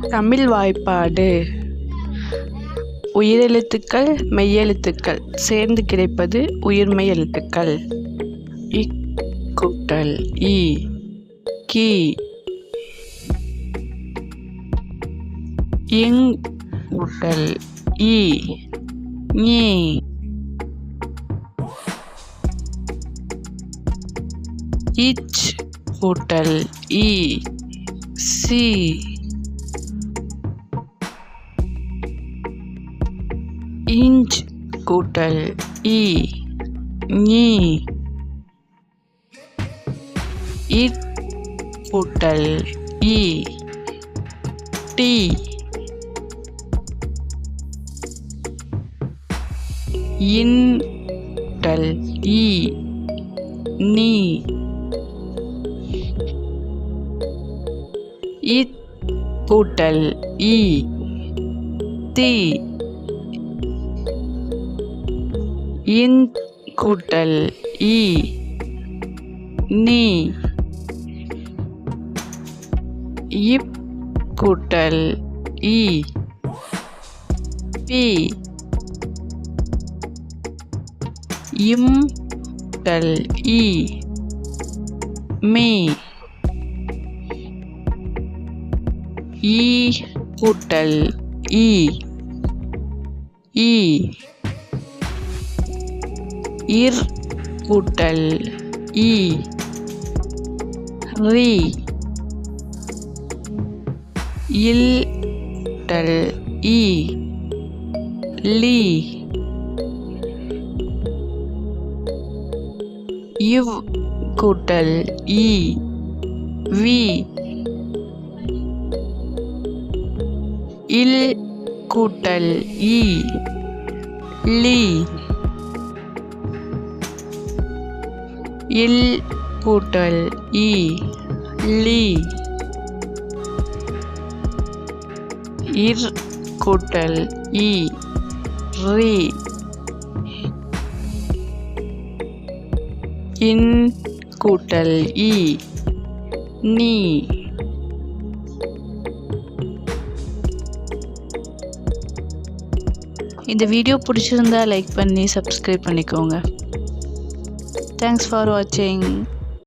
தமிழ் வாய்ப்பாடு. உயிரெழுத்துக்கள் மெய்யெழுத்துக்கள் சேர்ந்து கிடைப்பது உயிர்மெய் எழுத்துக்கள். இக் கூட்டல் இ கி. இங் கூட்டல் இ ஞி. இச் கூட்டல் இ சி. இஞ்ச் கூட்டல் இ ஞி. இட் கூட்டல் இ டி. இன் கூட்டல் இ நீ. இத் கூட்டல் இ தி. இன் கூட்டல் இ நீ. இப் கூட்டல் இ பி. இம் கூட்டல் இ மீ. ஈ கூட்டல் இ ஈ. இர் கூட்டல் இ ரி. இல் கூட்டல் இ லி. இவ் கூட்டல் இ வி. இல் கூட்டல் இ லி. இல் கூட்டல் இ லி. இர் கூட்டல் இ ரி. இன் கூட்டல் இ நீ. இந்த வீடியோ பிடிச்சிருந்தா லைக் பண்ணி சப்ஸ்கிரைப் பண்ணிக்கோங்க. தேங்க்ஸ் ஃபார் வாட்சிங்.